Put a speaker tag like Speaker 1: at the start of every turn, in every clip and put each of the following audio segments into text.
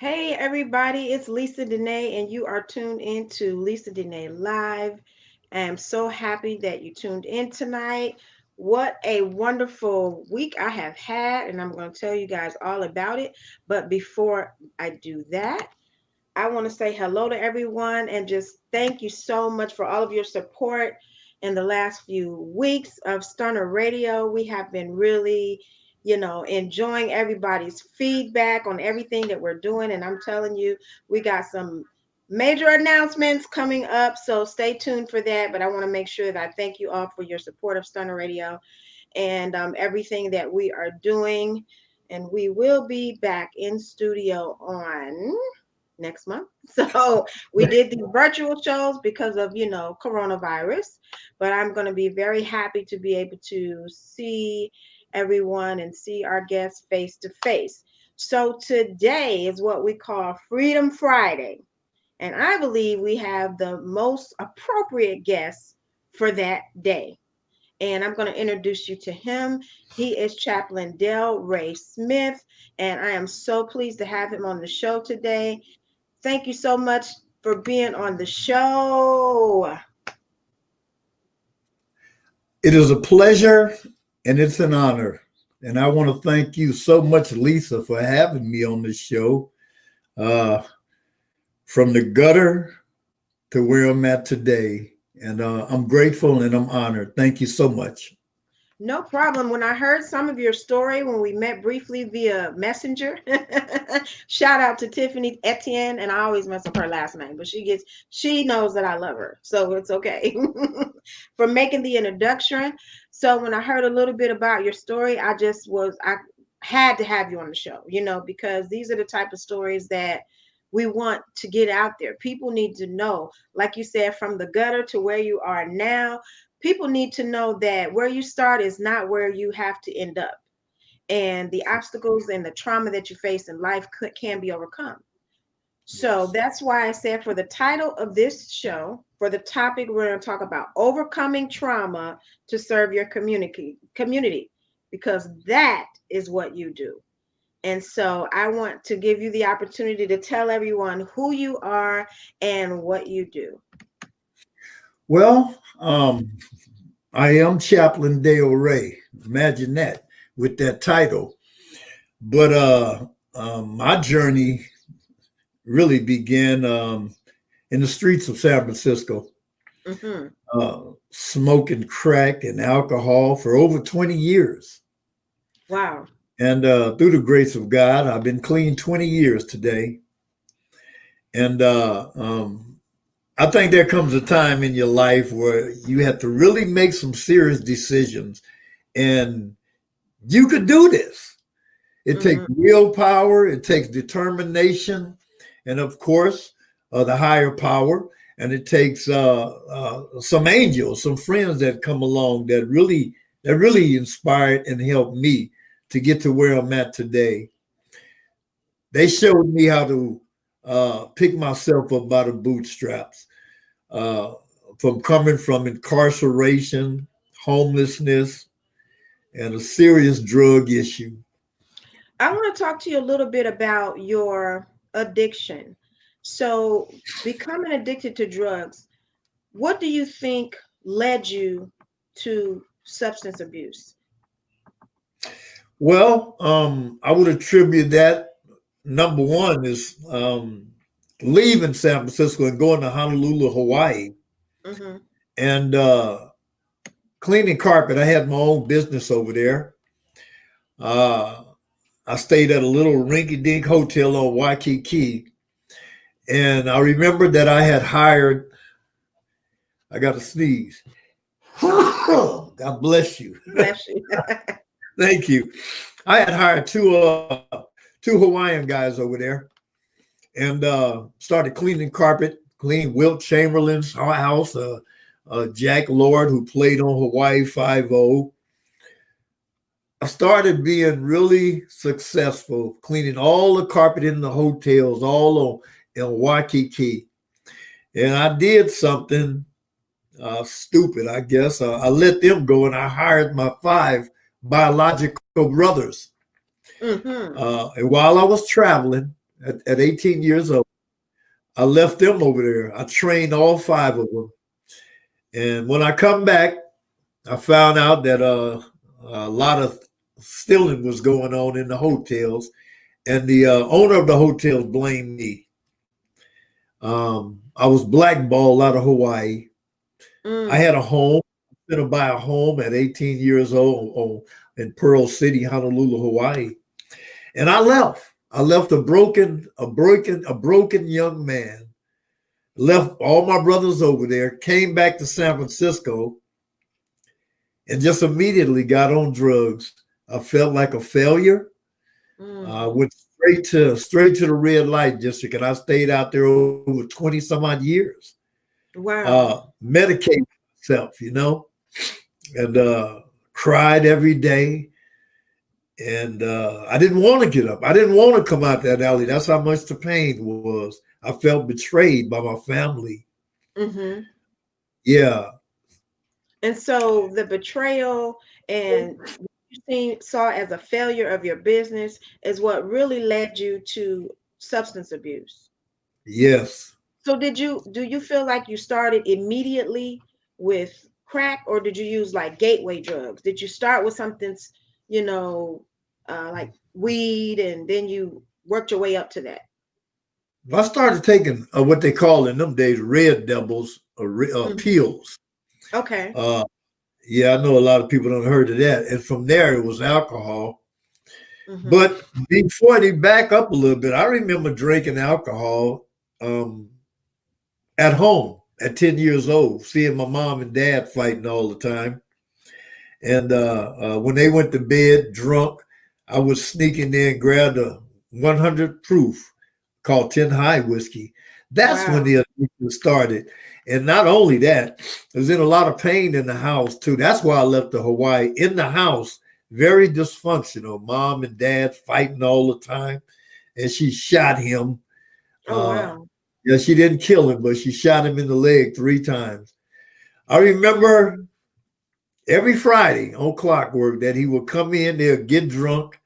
Speaker 1: Hey everybody, it's Lisa Denae, and you are tuned in to Lisa Denae Live. I am so happy that you tuned in tonight. What a wonderful week I have had, and I'm going to tell you guys all about it. But before I do that, I want to say hello to everyone and just thank you so much for all of your support in the last few weeks of Stunner Radio. We have been really, enjoying everybody's feedback on everything that we're doing. And I'm telling you, we got some major announcements coming up. So stay tuned for that. But I want to make sure that I thank you all for your support of Stunner Radio and everything that we are doing. And we will be back in studio on next month. So we did these virtual shows because of, coronavirus, but I'm going to be very happy to be able to see everyone and see our guests face to face. So today is what we call Freedom Friday. And I believe we have the most appropriate guest for that day. And I'm going to introduce you to him. He is Chaplain Del Ray Smith, and I am so pleased to have him on the show today. Thank you so much for being on the show.
Speaker 2: It is a pleasure and it's an honor. And I want to thank you so much, Lisa, for having me on this show. Uh, from the gutter to where I'm at today. And I'm grateful and I'm honored. Thank you so much.
Speaker 1: No problem. When I heard some of your story when we met briefly via Messenger, shout out to Tiffany Etienne, and I always mess up her last name, but she knows that I love her, so it's okay. For making the introduction. So when I heard a little bit about your story, I had to have you on the show, because these are the type of stories that we want to get out there. People need to know, like you said, from the gutter to where you are now. People need to know that where you start is not where you have to end up. And the obstacles and the trauma that you face in life can be overcome. So
Speaker 2: Yes.
Speaker 1: that's why I said for the title of this show, for the topic, we're going to talk about overcoming trauma to serve your community, because that is what you do. And so I want to give you the opportunity to tell everyone who you are and what you do.
Speaker 2: Well, I am Chaplain Dale Ray. Imagine that with that title. But my journey really began in the streets of San Francisco,
Speaker 1: Hmm.
Speaker 2: smoking crack and alcohol for over 20 years.
Speaker 1: Wow.
Speaker 2: And through the grace of God, I've been clean 20 years today. And I think there comes a time in your life where you have to really make some serious decisions. And you could do this. It takes
Speaker 1: Hmm.
Speaker 2: willpower, it takes determination, and of course, the higher power. And it takes some angels, some friends that come along that really inspired and helped me to get to where I'm at today. They showed me how to pick myself up by the bootstraps, uh, from coming from incarceration, homelessness, and a serious drug issue.
Speaker 1: I want to talk to you a little bit about your addiction. So, becoming addicted to drugs, what do you think led you to substance abuse?
Speaker 2: Well, I would attribute that number one is leaving San Francisco and going to Honolulu, Hawaii,
Speaker 1: Hmm.
Speaker 2: and cleaning carpet. I had my own business over there. Uh, I stayed at a little rinky-dink hotel on Waikiki, and I remember that I had hired. I got to sneeze. God bless you.
Speaker 1: Bless you.
Speaker 2: Thank you. I had hired two Hawaiian guys over there, and started cleaning carpet, cleaned Wilt Chamberlain's house, Jack Lord, who played on Hawaii Five O. I started being really successful cleaning all the carpet in the hotels, all on in Waikiki. And I did something stupid, I guess. I let them go and I hired my five biological brothers.
Speaker 1: Hmm.
Speaker 2: And while I was traveling, at 18 years old. I left them over there. I trained all five of them. And when I come back, I found out that a lot of stealing was going on in the hotels, and the owner of the hotels blamed me. I was blackballed out of Hawaii. I
Speaker 1: Mm.
Speaker 2: had a home. I was going to buy a home at 18 years old in Pearl City, Honolulu, Hawaii, and I left. I left a broken young man. Left all my brothers over there. Came back to San Francisco, and just immediately got on drugs. I felt like a failure.
Speaker 1: Mm.
Speaker 2: Went straight to the red light district, and I stayed out there over 20 some odd years.
Speaker 1: Wow.
Speaker 2: Medicating myself, and cried every day. And I didn't want to get up. I didn't want to come out that alley. That's how much the pain was. I felt betrayed by my family.
Speaker 1: Mm-hmm.
Speaker 2: Yeah,
Speaker 1: And so the betrayal and what you saw as a failure of your business is what really led you to substance abuse.
Speaker 2: yes.
Speaker 1: So do you feel like you started immediately with crack, or did you use like gateway drugs? Did you start with something, you know, like weed, and then you worked your way up to that?
Speaker 2: I started taking what they call in them days red devils
Speaker 1: Hmm.
Speaker 2: pills.
Speaker 1: Okay.
Speaker 2: Uh, yeah, I know a lot of people don't heard of that. And from there, it was alcohol.
Speaker 1: Hmm.
Speaker 2: But before they back up a little bit, I remember drinking alcohol um, at home at 10 years old, seeing my mom and dad fighting all the time. And when they went to bed drunk, I would sneak in there and grab the 100 proof called 10 High whiskey. That's when
Speaker 1: Wow.
Speaker 2: the addiction started. And not only that, I was in a lot of pain in the house too. That's why I left the Hawaii. In the house, very dysfunctional. Mom and dad fighting all the time. And she shot him.
Speaker 1: Oh
Speaker 2: Uh,
Speaker 1: wow.
Speaker 2: yeah, she didn't kill him, but she shot him in the leg 3 times. I remember
Speaker 1: Mm.
Speaker 2: every Friday on clockwork that he would come in there, get drunk,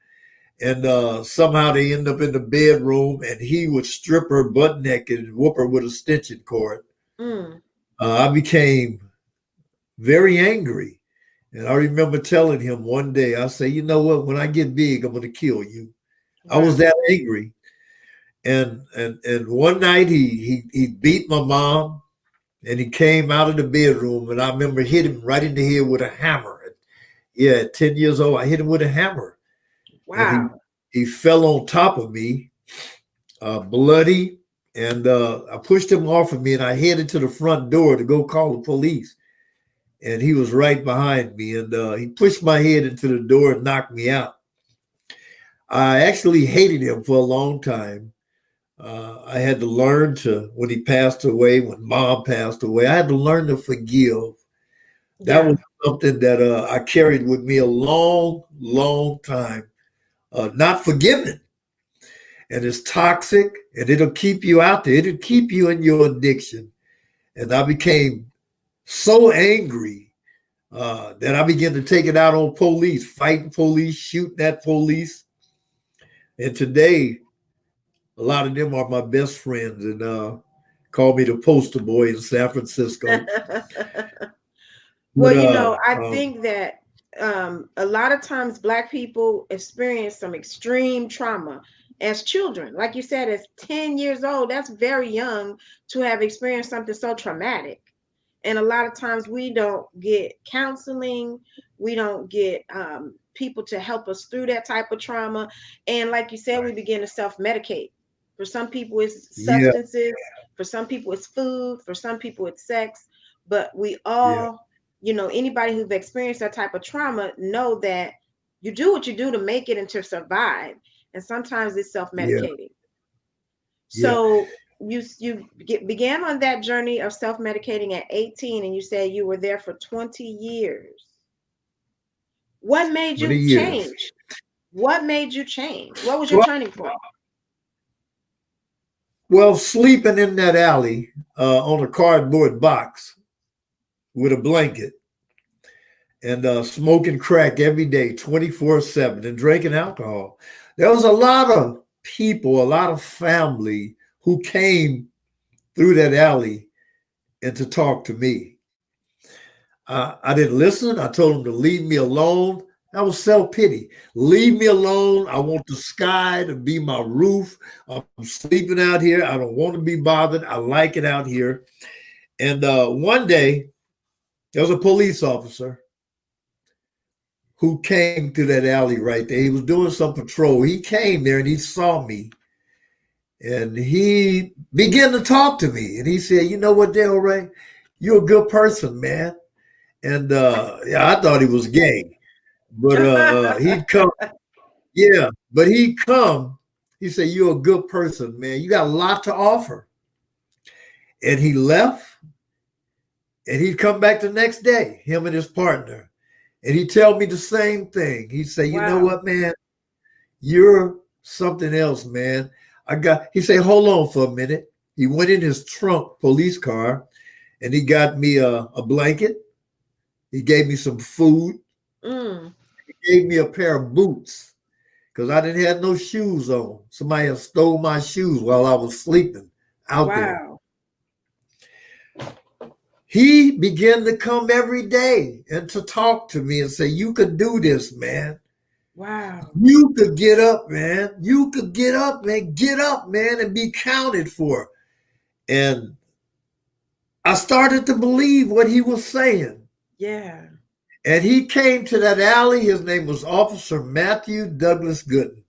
Speaker 2: and somehow they end up in the bedroom, and he would strip her butt naked and whoop her with a extension cord.
Speaker 1: Mm.
Speaker 2: I became very angry, and I remember telling him one day, I say, you know what? When I get big, I'm going to kill you. I was
Speaker 1: Wow.
Speaker 2: that angry, and one night he beat my mom, and he came out of the bedroom, and I remember hit him right in the head with a hammer. Yeah, at 10 years old, I hit him with a hammer, and
Speaker 1: Wow.
Speaker 2: he fell on top of me, bloody, and I pushed him off of me, and I headed to the front door to go call the police. And he was right behind me, and he pushed my head into the door and knocked me out. I actually hated him for a long time. I had to learn to, when he passed away, when mom passed away, I had to learn to forgive. That was
Speaker 1: Yeah.
Speaker 2: something that I carried with me a long, long time. Not forgiving, and it's toxic, and it'll keep you out there. It'll keep you in your addiction. And I became so angry that I began to take it out on police, fighting police, shooting at police. And today, a lot of them are my best friends, and call me the poster boy in San Francisco.
Speaker 1: Well,
Speaker 2: But
Speaker 1: I think that a lot of times Black people experience some extreme trauma as children. Like you said, as 10 years old, that's very young to have experienced something so traumatic. And a lot of times we don't get counseling, we don't get people to help us through that type of trauma. And like you said, we begin to self medicate. For some people, it's
Speaker 2: yeah,
Speaker 1: substances, for some people, it's food, for some people, it's sex. But we
Speaker 2: yeah,
Speaker 1: all, anybody who've experienced that type of trauma know that you do what you do to make it and to survive. And sometimes it's self
Speaker 2: yeah,
Speaker 1: medicating.
Speaker 2: yeah.
Speaker 1: So began on that journey of self medicating at 18, and you said you were there for 20 years. What made
Speaker 2: 20
Speaker 1: you
Speaker 2: years.
Speaker 1: change? What made you change? What was your
Speaker 2: Well,
Speaker 1: turning point?
Speaker 2: well, sleeping in that alley on a cardboard box with a blanket and smoking crack every day, 24/7, and drinking alcohol. There was a lot of people, a lot of family who came through that alley and to talk to me. I didn't listen. I told them to leave me alone. That was self-pity. Leave me alone. I want the sky to be my roof. I'm sleeping out here. I don't want to be bothered. I like it out here. And one day, there was a police officer who came to that alley right there. He was doing some patrol. He came there and he saw me. And he began to talk to me. And he said, you know what, Del Ray? You're a good person, man. And yeah, I thought he was gay. But he'd come, yeah, but he'd come. He said, you're a good person, man. You got a lot to offer. And he left and he'd come back the next day, him and his partner. And he'd tell me the same thing. He'd say, you know
Speaker 1: Wow.
Speaker 2: what, man? You're something else, man. He said, hold on for a minute. He went in his trunk police car and he got me a blanket. He gave me some food.
Speaker 1: Mm.
Speaker 2: He gave me a pair of boots because I didn't have no shoes on. Somebody had stole my shoes while I was sleeping out there.
Speaker 1: Wow.
Speaker 2: He began to come every day and to talk to me and say, you could do this, man.
Speaker 1: Wow.
Speaker 2: You could get up, man. You could get up, man. Get up, man, and be counted for. And I started to believe what he was saying.
Speaker 1: Yeah.
Speaker 2: And he came to that alley. His name was Officer Matthew Douglas Gooden.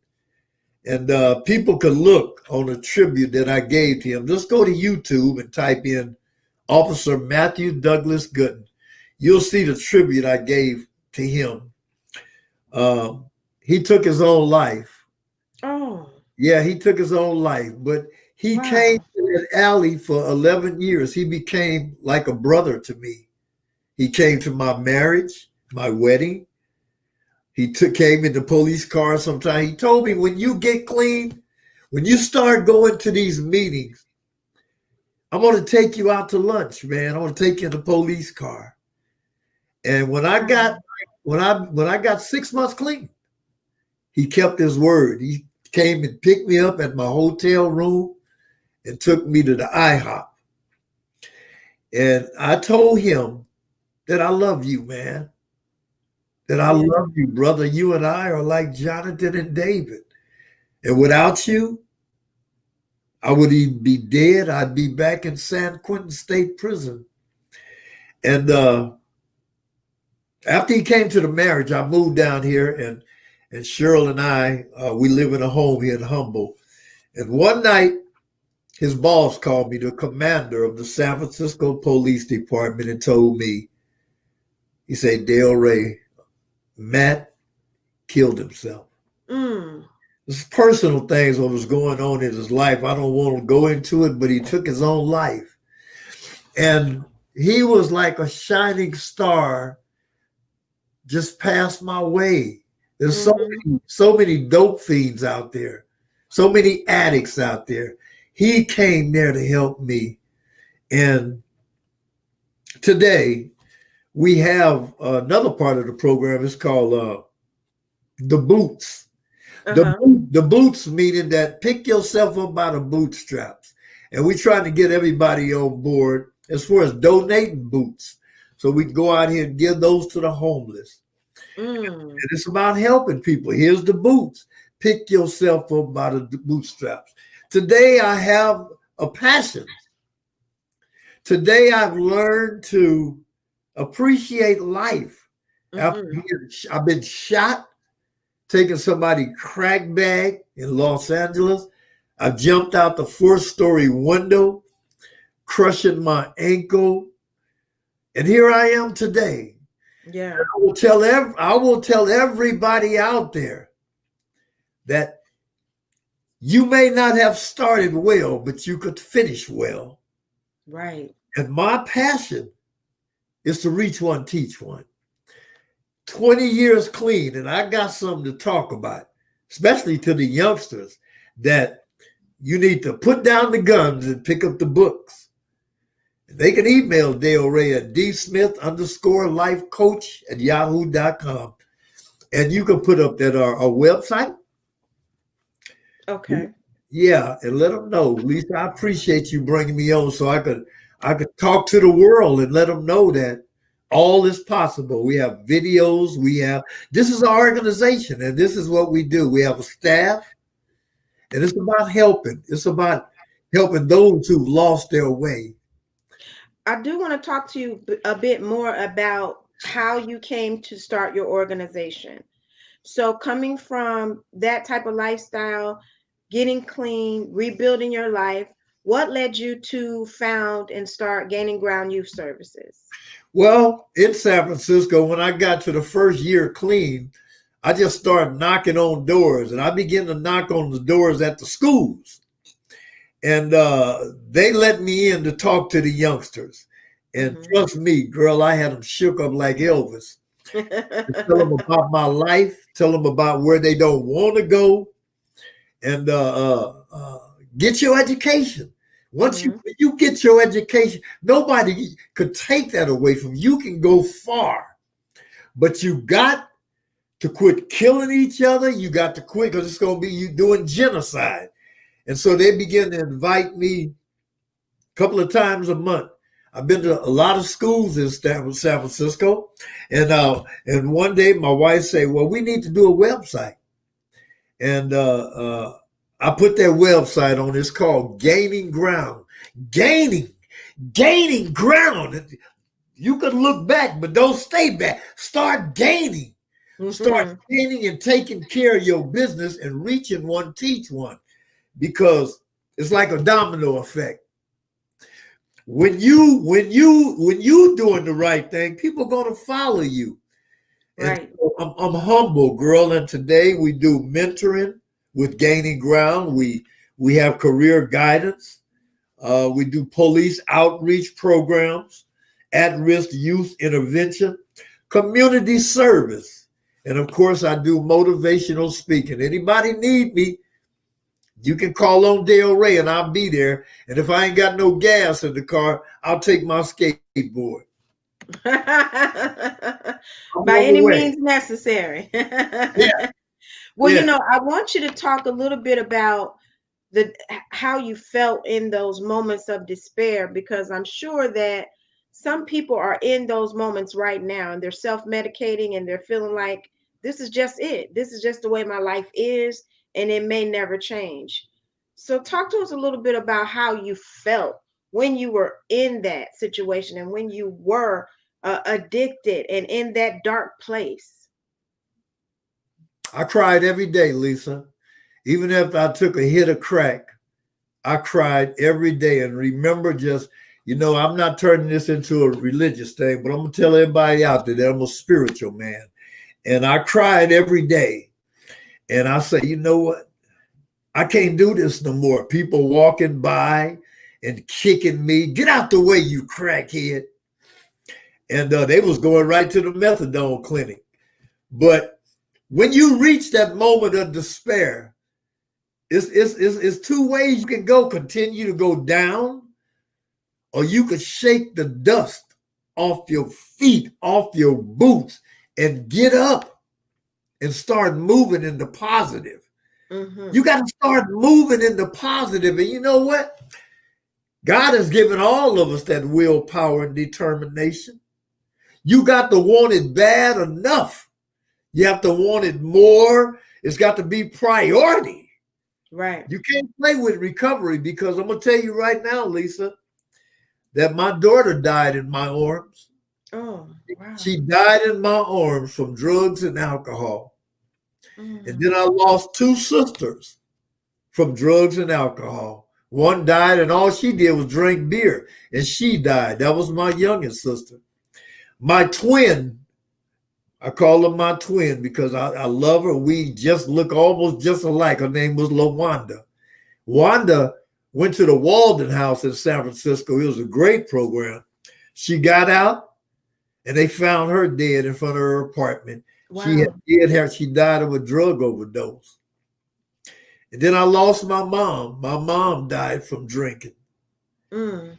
Speaker 2: And people could look on a tribute that I gave to him. Just go to YouTube and type in Officer Matthew Douglas Gooden. You'll see the tribute I gave to him. He took his own life.
Speaker 1: Oh.
Speaker 2: Yeah, he took his own life. But he came
Speaker 1: Wow.
Speaker 2: to that alley for 11 years. He became like a brother to me. He came to my marriage, my wedding. He came in the police car sometime. He told me, when you get clean, when you start going to these meetings, I'm going to take you out to lunch, man. I'm going to take you in the police car. And when I got
Speaker 1: Wow.
Speaker 2: when I got 6 months clean, he kept his word. He came and picked me up at my hotel room and took me to the IHOP. And I told him that I love you, man. That I
Speaker 1: Yeah.
Speaker 2: love you, brother. You and I are like Jonathan and David. And without you, I would either be dead. I'd be back in San Quentin State Prison. And after he came to the marriage, I moved down here, and Cheryl and I, we live in a home here in Humble. And one night, his boss called me, the commander of the San Francisco Police Department, and told me, he said, Del Ray, Matt killed himself.
Speaker 1: Mm.
Speaker 2: There's personal things what was going on in his life. I don't want to go into it, but he took his own life. And he was like a shining star just passed my way. There's
Speaker 1: Mm-hmm.
Speaker 2: so many dope fiends out there, so many addicts out there. He came there to help me. And today we have another part of the program. It's called the boots.
Speaker 1: Uh-huh.
Speaker 2: The boots meaning that pick yourself up by the bootstraps. And we're trying to get everybody on board as far as donating boots. So we can go out here and give those to the homeless.
Speaker 1: Mm.
Speaker 2: And it's about helping people. Here's the boots. Pick yourself up by the bootstraps. Today I have a passion. Today I've learned to appreciate life.
Speaker 1: Mm-hmm.
Speaker 2: I've been shot, taking somebody's crack bag in Los Angeles. I jumped out the fourth-story window, crushing my ankle. And here I am today.
Speaker 1: Yeah.
Speaker 2: I will tell everybody out there that you may not have started well, but you could finish well.
Speaker 1: Right.
Speaker 2: And my passion is to reach one, teach one. 20 years clean, and I got something to talk about, especially to the youngsters, that you need to put down the guns and pick up the books. They can email Dale Ray at dsmith_lifecoach@yahoo.com. And you can put up that our website.
Speaker 1: Okay.
Speaker 2: Yeah, and let them know, Lisa, I appreciate you bringing me on so I could talk to the world and let them know that all is possible. We have videos, this is our organization and this is what we do. We have a staff and it's about helping. It's about helping those who've lost their way.
Speaker 1: I do want to talk to you a bit more about how you came to start your organization. So, coming from that type of lifestyle, getting clean, rebuilding your life, what led you to found and start Gaining Ground Youth Services?
Speaker 2: Well, in San Francisco, when I got to the first year clean, I just started knocking on doors and I began to knock on the doors at the schools. And they let me in to talk to the youngsters. And
Speaker 1: Hmm.
Speaker 2: trust me, girl, I had them shook up like Elvis. Tell them about my life, tell them about where they don't want to go, and get your education. Once
Speaker 1: Hmm.
Speaker 2: you get your education, nobody could take that away from you. You can go far, but you got to quit killing each other. You got to quit because it's going to be you doing genocide. And so they begin to invite me a couple of times a month. I've been to a lot of schools in San Francisco, and one day my wife said, "Well, we need to do a website." And I put that website on. It's called Gaining Ground. Gaining, gaining ground. You can look back, but don't stay back. Start gaining. Start
Speaker 1: Hmm.
Speaker 2: gaining and taking care of your business and reaching one, teach one. Because it's like a domino effect. When you doing the right thing, people are gonna follow you. And
Speaker 1: Right.
Speaker 2: so I'm humble, girl. And today we do mentoring with Gaining Ground. We have career guidance. We do police outreach programs, at-risk youth intervention, community service, and of course, I do motivational speaking. Anybody need me, you can call on Dale Ray, and I'll be there. And if I ain't got no gas in the car, I'll take my skateboard. I'm
Speaker 1: By
Speaker 2: on the
Speaker 1: any
Speaker 2: way.
Speaker 1: means necessary.
Speaker 2: Yeah,
Speaker 1: Well,
Speaker 2: yeah.
Speaker 1: I want you to talk a little bit about the how you felt in those moments of despair, because I'm sure that some people are in those moments right now and they're self-medicating and they're feeling like this is just it. This is just the way my life is and it may never change. So talk to us a little bit about how you felt when you were in that situation and when you were addicted and in that dark place.
Speaker 2: I cried every day, Lisa. Even if I took a hit of crack, I cried every day. And remember, I'm not turning this into a religious thing, but I'm going to tell everybody out there that I'm a spiritual man. And I cried every day. And I say, you know what? I can't do this no more. People walking by and kicking me. Get out the way, you crackhead. And they was going right to the methadone clinic. But when you reach that moment of despair, it's two ways you can go. Continue to go down, or you could shake the dust off your feet, off your boots, and get up and start moving in the positive.
Speaker 1: Mm-hmm.
Speaker 2: You got to start moving in the positive. And you know what? God has given all of us that willpower and determination. You got to want it bad enough. You have to want it more. It's got to be priority.
Speaker 1: Right.
Speaker 2: You can't play with recovery because I'm going to tell you right now, Lisa, that my daughter died in my arms.
Speaker 1: Oh, wow.
Speaker 2: She died in my arms from drugs and alcohol. And
Speaker 1: Mm.
Speaker 2: then I lost two sisters from drugs and alcohol. One died, and all she did was drink beer, and she died. That was my youngest sister. My twin, I call her my twin because I love her. We just look almost just alike. Her name was LaWanda. Wanda went to the Walden House in San Francisco. It was a great program. She got out, and they found her dead in front of her apartment.
Speaker 1: Wow.
Speaker 2: She died of a drug overdose. And then I lost my mom. My mom died from drinking.
Speaker 1: Mm.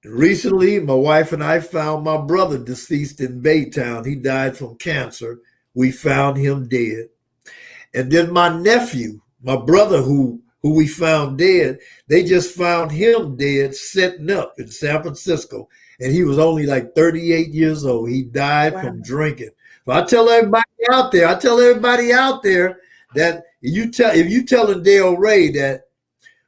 Speaker 2: And recently, my wife and I found my brother deceased in Baytown. He died from cancer. We found him dead. And then my nephew, my brother who who we found dead. They just found him dead sitting up in San Francisco. And he was only like 38 years old. He died
Speaker 1: Wow.
Speaker 2: from drinking. So I tell everybody out there that if you telling Dale Ray that,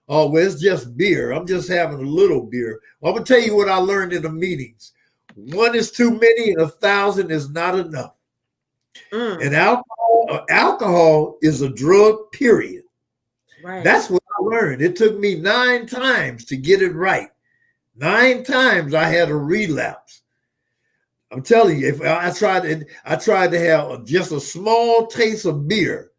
Speaker 2: oh, well, it's just beer, I'm just having a little beer. Well, I'm gonna tell you what I learned in the meetings. One is too many, and 1,000 is not enough.
Speaker 1: Mm.
Speaker 2: And alcohol is a drug, period.
Speaker 1: Right.
Speaker 2: That's what I learned. It took me 9 times to get it right. 9 times I had a relapse. I'm telling you, if I tried to have just a small taste of beer,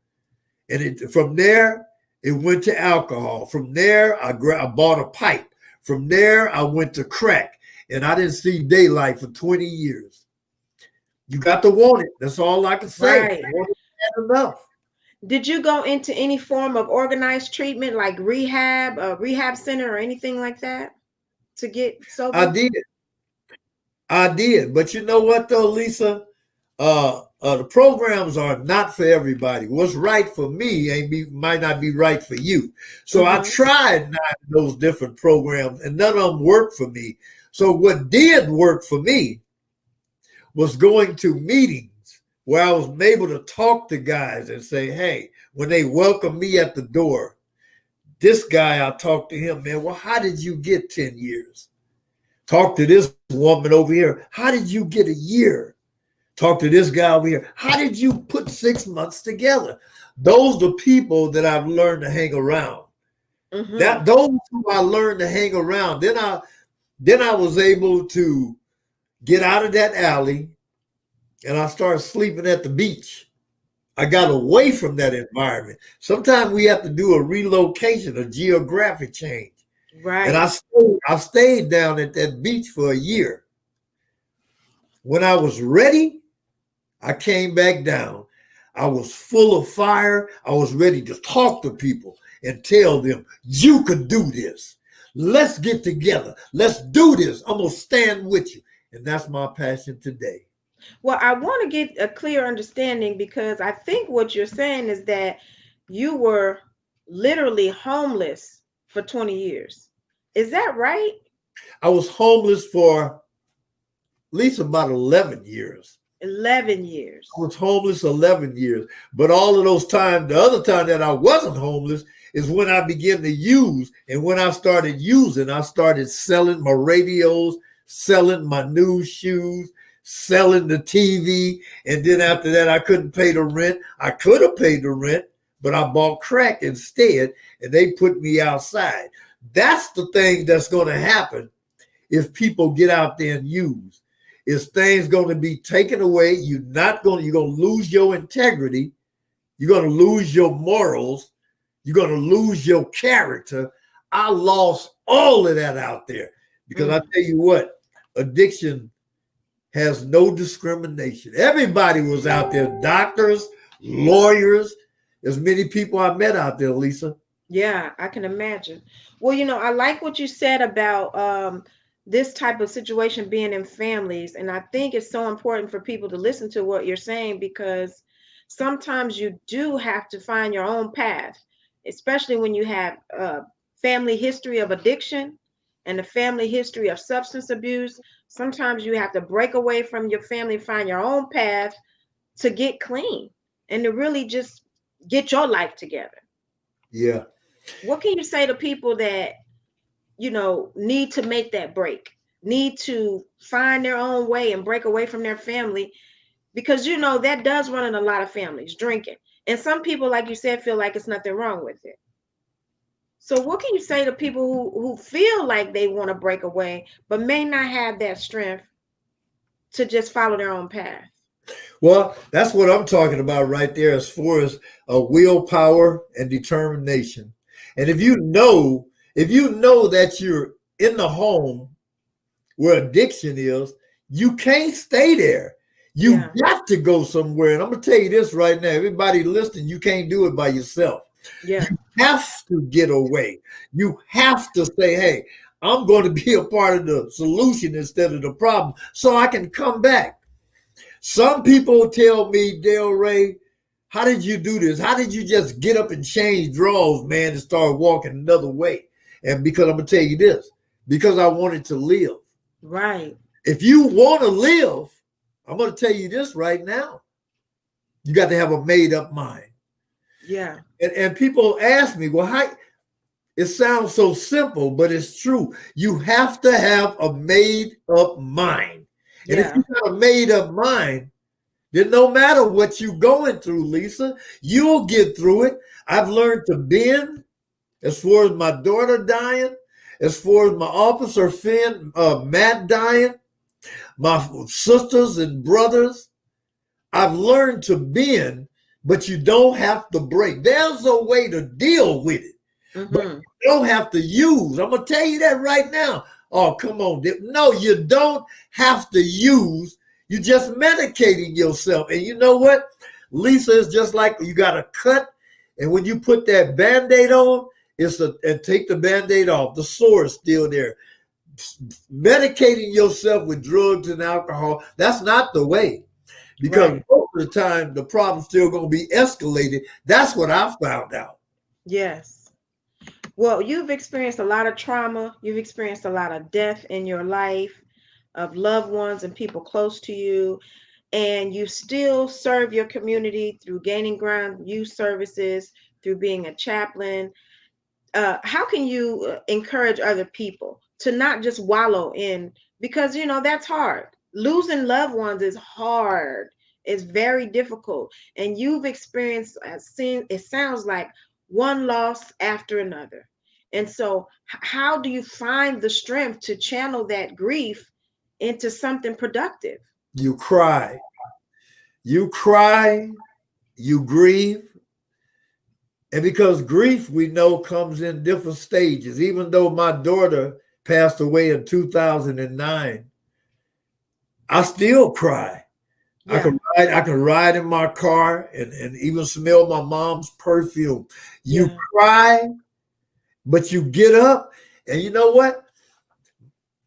Speaker 2: and from there it went to alcohol. From there I bought a pipe. From there I went to crack, and I didn't see daylight for 20 years. You got to want it. That's all I can say.
Speaker 1: Right.
Speaker 2: Want it enough.
Speaker 1: Did you go into any form of organized treatment like rehab, a rehab center or anything like that to get
Speaker 2: I
Speaker 1: sober?
Speaker 2: did. I did. But you know what though, Lisa? The programs are not for everybody. What's right for me might not be right for you. So I
Speaker 1: Mm-hmm.
Speaker 2: tried 9 of those different programs, and none of them worked for me. So what did work for me was going to meetings where I was able to talk to guys and say, hey, when they welcome me at the door, this guy, I talked to him, man, well, how did you get 10 years? Talk to this woman over here. How did you get a year? Talk to this guy over here. How did you put 6 months together? Those are people that I've learned to hang around.
Speaker 1: Mm-hmm.
Speaker 2: Those who I learned to hang around. Then I was able to get out of that alley, and I started sleeping at the beach. I got away from that environment. Sometimes we have to do a relocation, a geographic change. And
Speaker 1: Right.
Speaker 2: I stayed down at that beach for a year. When I was ready, I came back down. I was full of fire. I was ready to talk to people and tell them, you could do this. Let's get together. Let's do this. I'm going to stand with you. And that's my passion today.
Speaker 1: Well, I want to get a clear understanding because I think what you're saying is that you were literally homeless for 20 years. Is that right?
Speaker 2: I was homeless for at least about 11 years.
Speaker 1: 11
Speaker 2: I
Speaker 1: years.
Speaker 2: was homeless 11 years. But all of those times, the other time that I wasn't homeless is when I began to use. And when I started using, I started selling my radios, selling my new shoes, selling the TV. And then after that, I couldn't pay the rent. I could have paid the rent, but I bought crack instead, and they put me outside. That's the thing that's going to happen if people get out there and use. Is things going to be taken away? You're going to lose your integrity. You're going to lose your morals. You're going to lose your character. I lost all of that out there because I
Speaker 1: Mm.
Speaker 2: tell you what, addiction has no discrimination. Everybody was out there, doctors, lawyers. There's many people I met out there, Lisa.
Speaker 1: Yeah, I can imagine. Well, I like what you said about this type of situation being in families. And I think it's so important for people to listen to what you're saying because sometimes you do have to find your own path, especially when you have a family history of addiction and a family history of substance abuse. Sometimes you have to break away from your family, find your own path to get clean and to really just get your life together.
Speaker 2: Yeah.
Speaker 1: What can you say to people that need to make that break, need to find their own way and break away from their family? Because that does run in a lot of families, drinking, and some people, like you said, feel like it's nothing wrong with it. So what can you say to people who feel like they want to break away but may not have that strength to just follow their own path?
Speaker 2: Well, that's what I'm talking about right there as far as willpower and determination. And if you know that you're in the home where addiction is, you can't stay there. You
Speaker 1: Yeah.
Speaker 2: got to go somewhere. And I'm going to tell you this right now. Everybody listening, you can't do it by yourself. You
Speaker 1: Yeah.
Speaker 2: have to get away. You have to say, hey, I'm going to be a part of the solution instead of the problem so I can come back. Some people tell me, Del Ray, how did you do this? How did you just get up and change draws, man, and start walking another way? And because I'm gonna tell you this, because I wanted to live.
Speaker 1: Right.
Speaker 2: If you want to live, I'm gonna tell you this right now. You got to have a made up mind.
Speaker 1: Yeah.
Speaker 2: And people ask me, well, how it sounds so simple, but it's true. You have to have a made up mind. And if
Speaker 1: Yeah.
Speaker 2: you got a made up mind, then no matter what you're going through, Lisa, you'll get through it. I've learned to bend as far as my daughter dying, as far as my officer Finn, Matt dying, my sisters and brothers. I've learned to bend, but you don't have to break. There's a way to deal with it, but
Speaker 1: Mm-hmm.
Speaker 2: you don't have to use. I'm going to tell you that right now. Oh, come on. No, you don't have to use. You're just medicating yourself. And you know what? Lisa, is just like you got a cut. And when you put that Band-Aid on, and take the Band-Aid off. The sore is still there. Medicating yourself with drugs and alcohol, that's not the way. Because
Speaker 1: Right.
Speaker 2: most of the time, the problem's still going to be escalated. That's what I found out.
Speaker 1: Yes. Well, you've experienced a lot of trauma. You've experienced a lot of death in your life of loved ones and people close to you. And you still serve your community through gaining ground youth services, through being a chaplain. How can you encourage other people to not just wallow in, because that's hard. Losing loved ones is hard. It's very difficult, and you've experienced, seen, it sounds like, one loss after another. And so how do you find the strength to channel that grief into something productive?
Speaker 2: You cry, you cry, you grieve. And because grief, we know, comes in different stages. Even though my daughter passed away in 2009, I still cry.
Speaker 1: Yeah.
Speaker 2: I can ride in my car and even smell my mom's perfume. You
Speaker 1: Yeah.
Speaker 2: cry, but you get up. And you know what?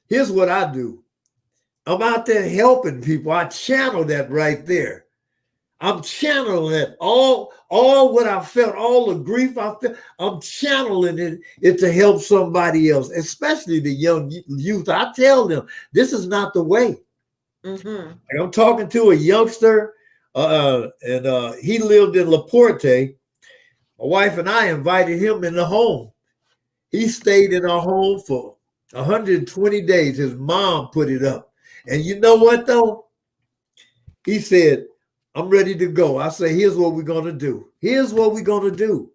Speaker 2: Here's what I do. I'm out there helping people. I channel that right there. I'm channeling it. All what I felt, all the grief I felt, I'm channeling it to help somebody else, especially the young youth. I tell them, this is not the way.
Speaker 1: Mm-hmm.
Speaker 2: Like I'm talking to a youngster, and he lived in Laporte. My wife and I invited him in the home. He stayed in our home for 120 days. His mom put it up. And you know what, though? He said, I'm ready to go. I say, here's what we're going to do. Here's what we're going to do.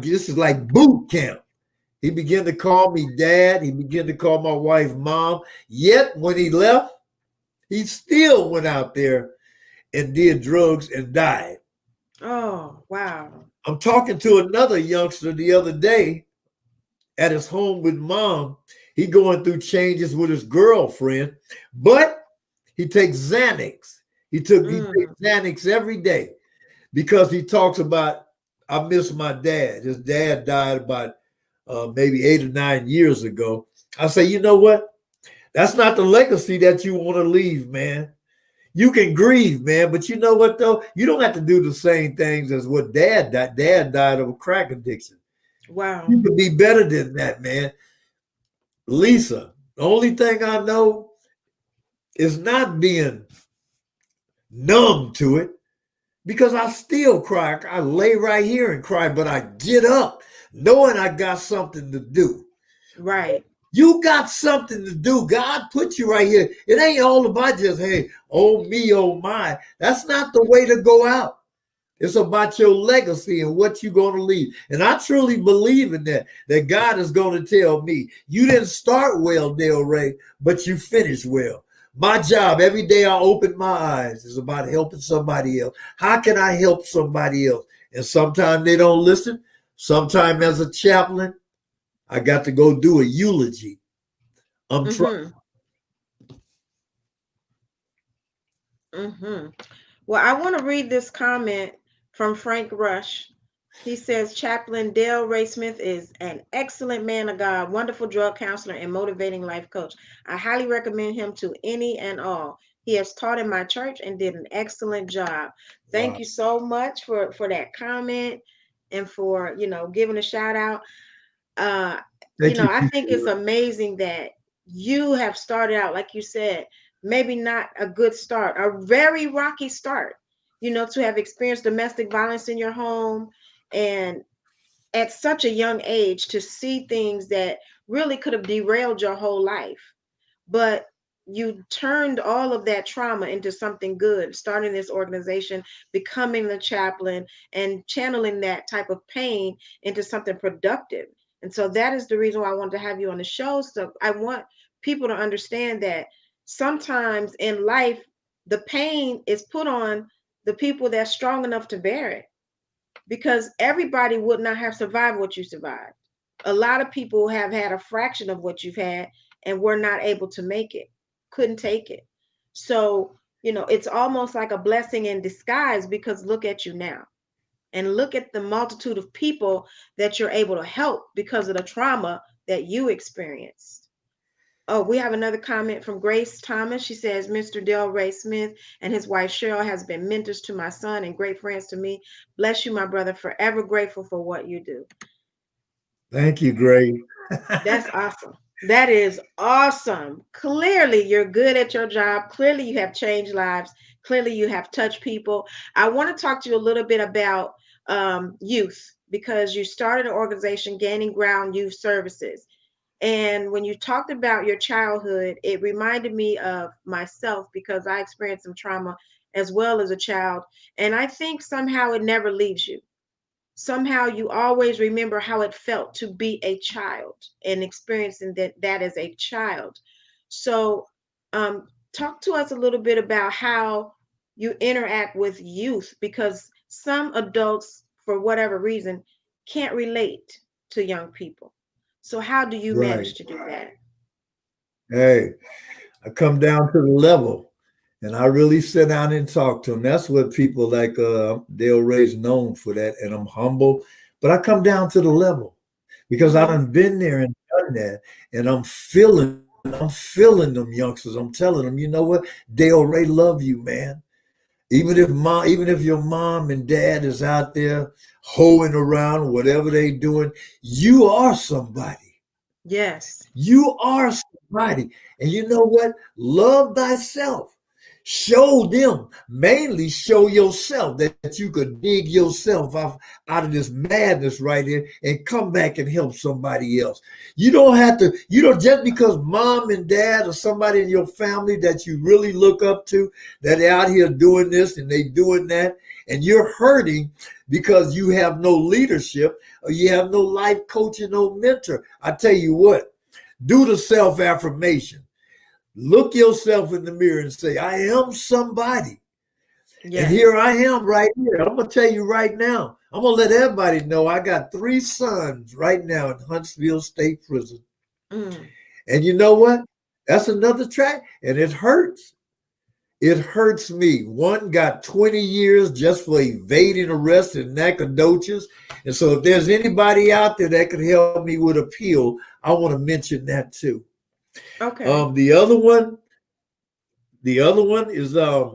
Speaker 2: This is like boot camp. He began to call me dad. He began to call my wife mom. Yet when he left, he still went out there and did drugs and died.
Speaker 1: Oh, wow.
Speaker 2: I'm talking to another youngster the other day at his home with mom. He going through changes with his girlfriend, but he takes Xanax. He takes
Speaker 1: Mm.
Speaker 2: Xanax every day because he talks about, I miss my dad. His dad died about maybe 8 or 9 years ago. I say, you know what? That's not the legacy that you want to leave, man. You can grieve, man, but you know what though? You don't have to do the same things as what dad died. Dad died of a crack addiction.
Speaker 1: Wow.
Speaker 2: You could be better than that, man. Lisa, the only thing I know is not being numb to it because I still cry. I lay right here and cry, but I get up knowing I got something to do.
Speaker 1: Right.
Speaker 2: You got something to do. God put you right here. It ain't all about just, hey, oh me, oh my. That's not the way to go out. It's about your legacy and what you're going to leave. And I truly believe in that God is going to tell me, you didn't start well, Del Ray, but you finished well. My job every day I open my eyes is about helping somebody else. How can I help somebody else? And sometimes they don't listen. Sometimes as a chaplain, I got to go do a eulogy. I'm trying.
Speaker 1: Mm-hmm. Mm-hmm. Well, I want to read this comment from Frank Rush. He says Chaplain Dale Ray Smith is an excellent man of God, wonderful drug counselor, and motivating life coach. I highly recommend him to any and all. He has taught in my church and did an excellent job. Thank
Speaker 2: Wow.
Speaker 1: you so much for that comment and for, giving a shout out. uh
Speaker 2: Thank you,
Speaker 1: I think it's
Speaker 2: people.
Speaker 1: amazing that you have started out, like you said, maybe not a good start, a very rocky start, to have experienced domestic violence in your home, and at such a young age to see things that really could have derailed your whole life. But you turned all of that trauma into something good, starting this organization, becoming the chaplain, and channeling that type of pain into something productive. And so that is the reason why I wanted to have you on the show. So I want people to understand that sometimes in life, the pain is put on the people that's strong enough to bear it, because everybody would not have survived what you survived. A lot of people have had a fraction of what you've had and were not able to make it, couldn't take it. So, it's almost like a blessing in disguise, because look at you now, and look at the multitude of people that you're able to help because of the trauma that you experienced. Oh, we have another comment from Grace Thomas. She says, Mr. Del Ray Smith and his wife Cheryl has been mentors to my son and great friends to me. Bless you, my brother. Forever grateful for what you do.
Speaker 2: Thank you, Gray.
Speaker 1: That's awesome. That is awesome. Clearly, you're good at your job. Clearly, you have changed lives. Clearly, you have touched people. I want to talk to you a little bit about youth, because you started an organization, Gaining Ground Youth Services. And when you talked about your childhood, it reminded me of myself, because I experienced some trauma as well as a child. And I think somehow it never leaves you. Somehow you always remember how it felt to be a child and experiencing that as a child. So, talk to us a little bit about how you interact with youth, because some adults, for whatever reason, can't relate to young people. So, how do you
Speaker 2: Right.
Speaker 1: manage to do that?
Speaker 2: Hey, I come down to the level and I really sit down and talk to them. That's what people like Dale Ray's known for that. And I'm humble, but I come down to the level because I
Speaker 1: Mm-hmm.
Speaker 2: done been there and done that. And I'm feeling them youngsters. I'm telling them, you know what? Dale Ray love you, man. Even if your mom and dad is out there hoeing around, whatever they doing, you are somebody.
Speaker 1: Yes.
Speaker 2: You are somebody. And you know what? Love thyself. Show them, mainly show yourself that you could dig yourself out of this madness right here and come back and help somebody else. You don't have to, just because mom and dad or somebody in your family that you really look up to, that they're out here doing this and they doing that, and you're hurting because you have no leadership or you have no life coach and no mentor. I tell you what, do the self affirmation. Look yourself in the mirror and say, I am somebody. And here
Speaker 1: Yes.
Speaker 2: I am right here. I'm going to tell you right now. I'm going to let everybody know I got 3 sons right now in Huntsville State Prison.
Speaker 1: Mm.
Speaker 2: And you know what? That's another track. And it hurts. It hurts me. One got 20 years just for evading arrest in Nacogdoches. And so if there's anybody out there that could help me with appeal, I want to mention that too.
Speaker 1: Okay.
Speaker 2: The other one, is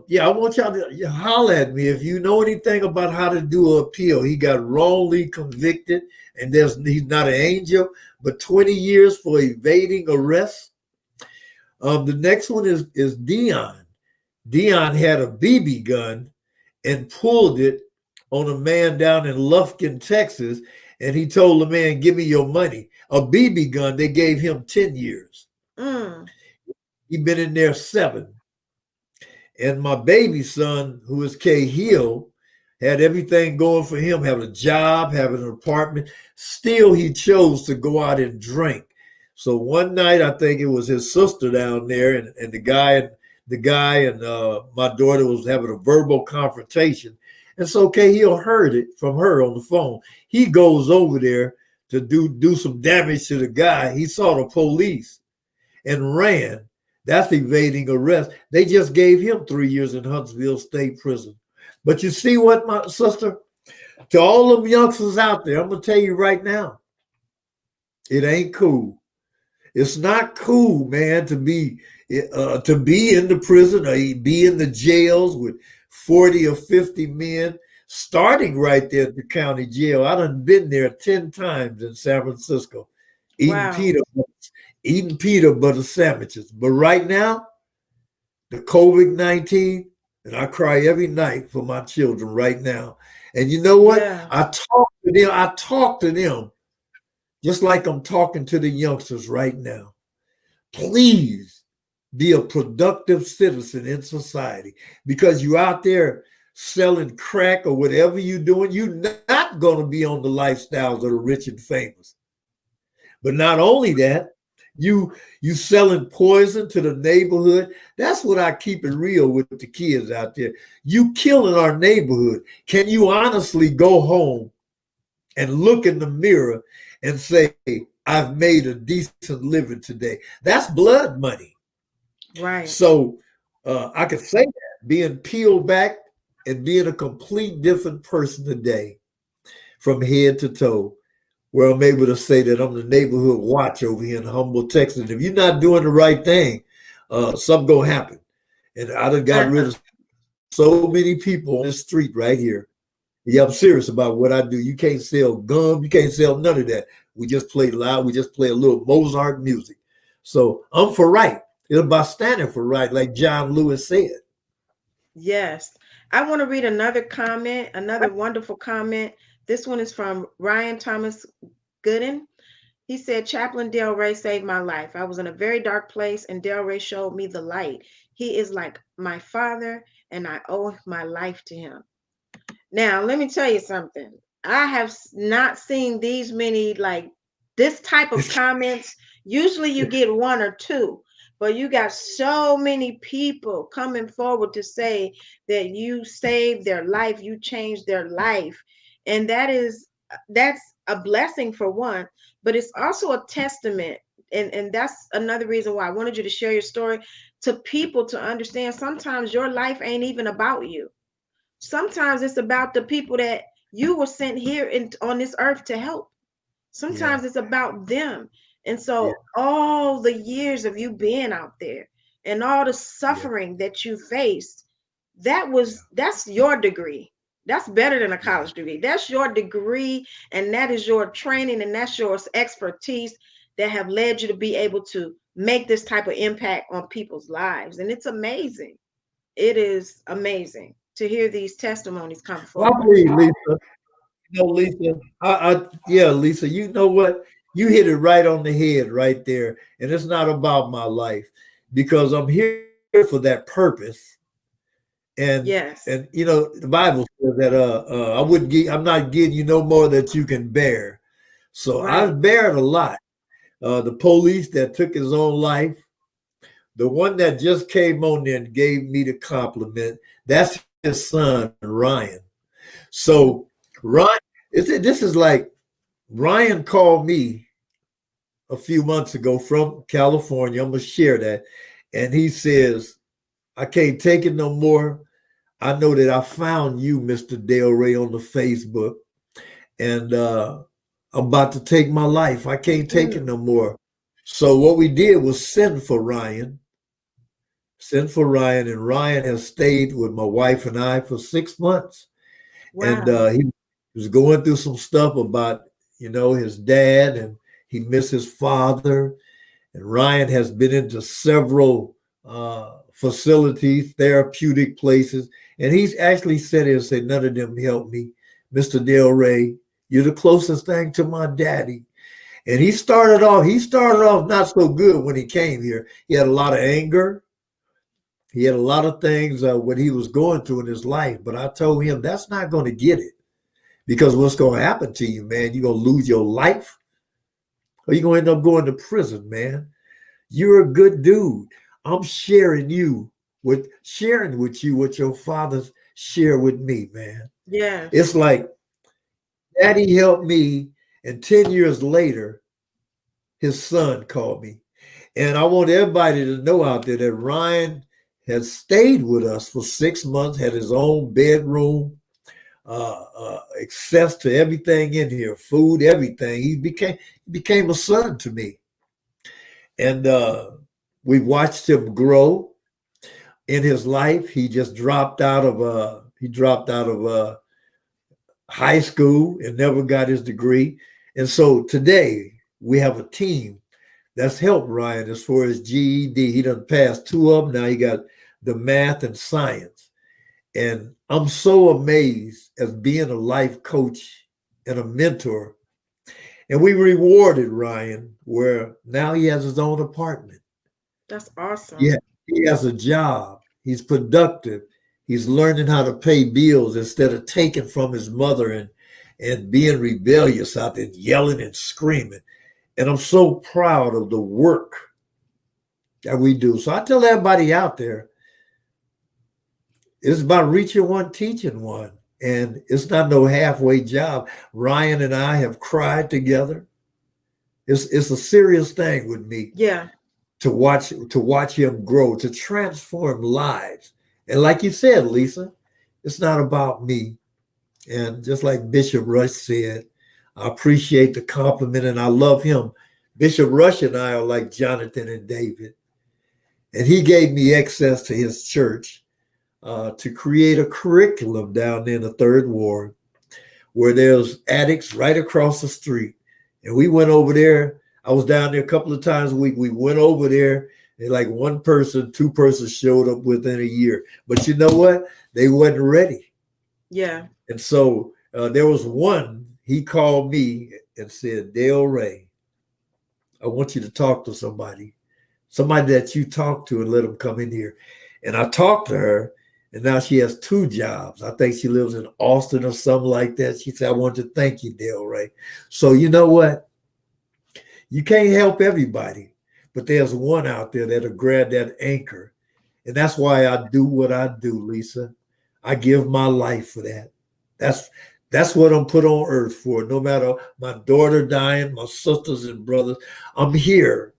Speaker 2: yeah, I want y'all to holler at me if you know anything about how to do an appeal. He got wrongly convicted, and he's not an angel, but 20 years for evading arrest. The next one is Dion. Dion had a BB gun and pulled it on a man down in Lufkin, Texas, and he told the man, "Give me your money." A BB gun, they gave him 10 years.
Speaker 1: Mm.
Speaker 2: He been in there 7. And my baby son, who is K Hill, had everything going for him, having a job, having an apartment. Still, he chose to go out and drink. So one night, I think it was his sister down there, and the guy and my daughter was having a verbal confrontation. And so K Hill heard it from her on the phone. He goes over there to do some damage to the guy. He saw the police and ran. That's evading arrest. They just gave him 3 years in Huntsville State Prison. But you see what, my sister? To all them youngsters out there, I'm going to tell you right now, it ain't cool. It's not cool, man, to be in the prison or be in the jails with 40 or 50 men, starting right there at the county jail. I done been there 10 times in San Francisco, eating
Speaker 1: Wow.
Speaker 2: peanut eating peanut butter sandwiches. But right now, the COVID-19, and I cry every night for my children right now. And you know what?
Speaker 1: Yeah.
Speaker 2: I talk to them just like I'm talking to the youngsters right now. Please be a productive citizen in society, because you out there selling crack or whatever you're doing, you're not going to be on the lifestyles of the rich and famous. But not only that, you selling poison to the neighborhood. That's what I keep it real with the kids out there. You killing our neighborhood. Can you honestly go home and look in the mirror and say, I've made a decent living today? That's blood money.
Speaker 1: Right.
Speaker 2: So I could say that being peeled back and being a complete different person today from head to toe, where I'm able to say that I'm the neighborhood watch over here in Humble, Texas. If you're not doing the right thing, something gonna happen. And I done got rid of so many people on this street right here. Yeah, I'm serious about what I do. You can't sell gum, you can't sell none of that. We just play loud, we just play a little Mozart music. So I'm for right. It's about standing for right, like John Lewis said.
Speaker 1: Yes. I want to read another comment, another wonderful comment. This one is from Ryan Thomas Gooden. He said, Chaplain Del Rey saved my life. I was in a very dark place, and Del Rey showed me the light. He is like my father, and I owe my life to him. Now, let me tell you something. I have not seen these many, like this type of comments. Usually you get one or two, but you got so many people coming forward to say that you saved their life, you changed their life. And that's a blessing for one, but it's also a testament. And that's another reason why I wanted you to share your story to people to understand sometimes your life ain't even about you. Sometimes it's about the people that you were sent here on this earth to help.
Speaker 2: Yeah,
Speaker 1: Sometimes it's about them. And
Speaker 2: yeah,
Speaker 1: so all the years of you being out there and all the
Speaker 2: yeah,
Speaker 1: suffering that you faced,
Speaker 2: yeah,
Speaker 1: that's your degree. That's better than a
Speaker 2: yeah,
Speaker 1: college degree. That's your degree, and that is your training, and that's your expertise that have led you to be able to make this type of impact on people's lives. And it's amazing. It is amazing to hear these testimonies come
Speaker 2: well, I
Speaker 1: forward.
Speaker 2: believe, Lisa. You know, Lisa, yeah, Lisa, you know what? You hit it right on the head right there. And it's not about my life, because I'm here for that purpose. And
Speaker 1: Yes,
Speaker 2: you know, the Bible says that I'm not giving you no more that you can bear. So
Speaker 1: right.
Speaker 2: I've bared a lot. The police that took his own life, the one that just came on there and gave me the compliment, that's his son, Ryan. So
Speaker 1: Mm.
Speaker 2: Ryan, this is like Ryan called me a few months ago from California. I'm gonna share that, and he says, "I can't take it no more. I know that I found you, Mr. Del Rey, on the Facebook, and I'm about to take my life. I can't take it
Speaker 1: Mm.
Speaker 2: no more." So what we did was send for Ryan, and Ryan has stayed with my wife and I for 6 months. And
Speaker 1: Wow.
Speaker 2: he was going through some stuff about, you know, his dad, and he missed his father. And Ryan has been into several facilities, therapeutic places, and he's actually said it and said, none of them helped me. Mr. Del Rey, you're the closest thing to my daddy. And he started off not so good when he came here. He had a lot of anger. He had a lot of things what he was going through in his life. But I told him that's not going to get it. Because what's going to happen to you, man, you're going to lose your life, or you're going to end up going to prison, man. You're a good dude. I'm sharing with you what your fathers share with me, man.
Speaker 1: Yes.
Speaker 2: It's like daddy helped me, and 10 years later, his son called me. And I want everybody to know out there that Ryan has stayed with us for 6 months, had his own bedroom, access to everything in here, food, everything. He became a son to me. And we watched him grow in his life. He just dropped out of high school and never got his degree. And so today we have a team that's helped Ryan as far as GED. He done passed two of them. Now he got the math and science. And I'm so amazed as being a life coach and a mentor. And we rewarded Ryan where now he has his own apartment.
Speaker 1: That's awesome.
Speaker 2: Yeah, he has a job. He's productive. He's learning how to pay bills instead of taking from his mother and being rebellious out there, yelling and screaming. And I'm so proud of the work that we do. So I tell everybody out there, it's about reaching one, teaching one. And it's not no halfway job. Ryan and I have cried together. It's a serious thing with me
Speaker 1: Yeah.
Speaker 2: to watch him grow, to transform lives. And like you said, Lisa, it's not about me. And just like Bishop Rush said, I appreciate the compliment and I love him. Bishop Rush and I are like Jonathan and David. And he gave me access to his church to create a curriculum down there in the third ward where there's addicts right across the street. And we went over there. I was down there a couple of times a week. We went over there and like one person, two persons showed up within a year. But you know what? They wasn't ready.
Speaker 1: Yeah.
Speaker 2: And so there was one, he called me and said, Dale Ray, I want you to talk to somebody that you talk to and let them come in here. And I talked to her and now she has two jobs. I think she lives in Austin or something like that. She said, I want to thank you, Dale Ray. So you know what? You can't help everybody, but there's one out there that'll grab that anchor. And that's why I do what I do, Lisa. I give my life for that. That's what I'm put on earth for. No matter my daughter dying, my sisters and brothers, I'm here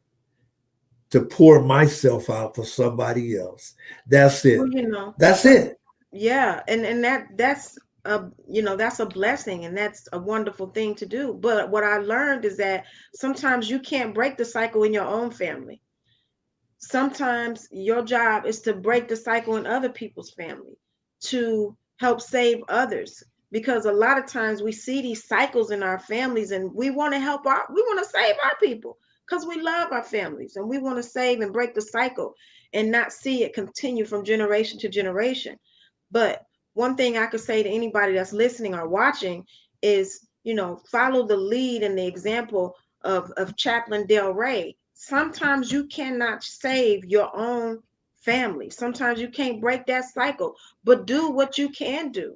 Speaker 2: to pour myself out for somebody else. That's
Speaker 1: Well,
Speaker 2: it. That's it.
Speaker 1: yeah, and that's a that's a blessing and that's a wonderful thing to do. But what I learned is that sometimes you can't break the cycle in your own family. Sometimes your job is to break the cycle in other people's family to help save others, because a lot of times we see these cycles in our families and we want to save our people because we love our families and we want to save and break the cycle and not see it continue from generation to generation. But one thing I could say to anybody that's listening or watching is, follow the lead and the example of Chaplain Del Rey. Sometimes you cannot save your own family. Sometimes you can't break that cycle, but do what you can do.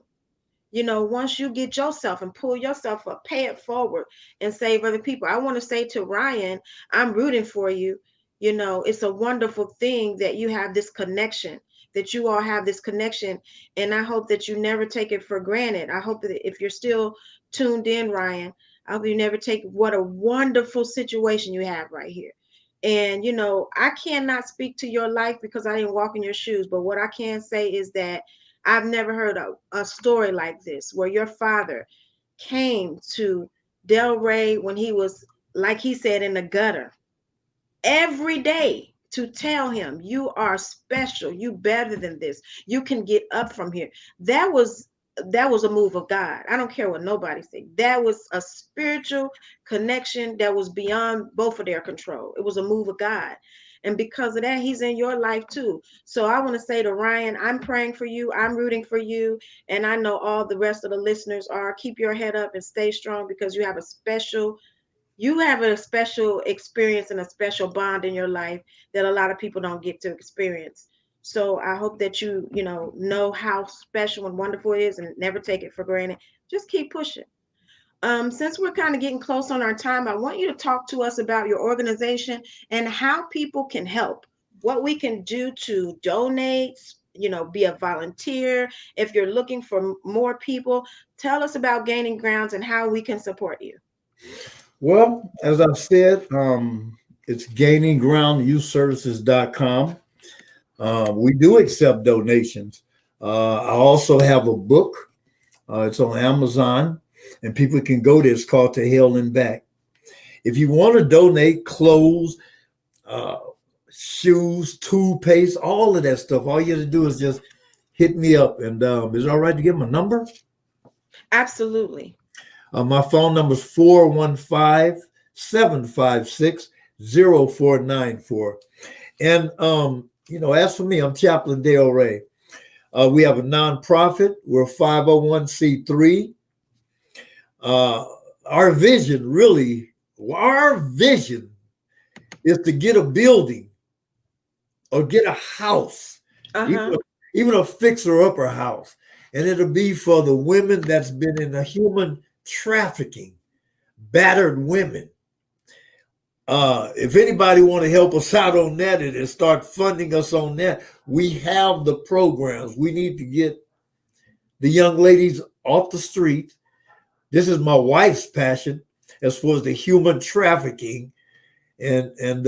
Speaker 1: Once you get yourself and pull yourself up, pay it forward and save other people. I want to say to Ryan, I'm rooting for you. It's a wonderful thing that you have this connection, that you all have this connection. And I hope that you never take it for granted. I hope that if you're still tuned in, Ryan, I hope you never take what a wonderful situation you have right here. And, I cannot speak to your life because I didn't walk in your shoes. But what I can say is that I've never heard a story like this where your father came to Delray when he was, like he said, in the gutter every day to tell him, you are special, you better than this, you can get up from here. That was a move of God. I don't care what nobody say. That was a spiritual connection that was beyond both of their control. It was a move of God. And because of that, he's in your life too. So I want to say to Ryan, I'm praying for you. I'm rooting for you. And I know all the rest of the listeners are. Keep your head up and stay strong because you have a special experience and a special bond in your life that a lot of people don't get to experience. So I hope that you know how special and wonderful it is and never take it for granted. Just keep pushing. Since we're kind of getting close on our time, I want you to talk to us about your organization and how people can help, what we can do to donate, be a volunteer. If you're looking for more people, tell us about Gaining Grounds and how we can support you.
Speaker 2: Well, as I've said, it's gaininggroundyouthservices.com. We do accept donations. I also have a book. It's on Amazon, and people can go there. It's called To Hell and Back. If you want to donate clothes, uh, shoes, toothpaste, all of that stuff. All you have to do is just hit me up. And is it all right to give my number?
Speaker 1: Absolutely.
Speaker 2: My phone number is 415-756-0494. And, as for me, I'm Chaplain Dale Ray. We have a nonprofit. We're a 501c3. Uh, our vision is to get a building or get a house, even
Speaker 1: Uh-huh.
Speaker 2: a, even a fixer upper house. And it'll be for the women that's been in the human trafficking, battered women. If anybody want to help us out on that and start funding us on that, we have the programs. We need to get the young ladies off the street. This is my wife's passion as far as the human trafficking. And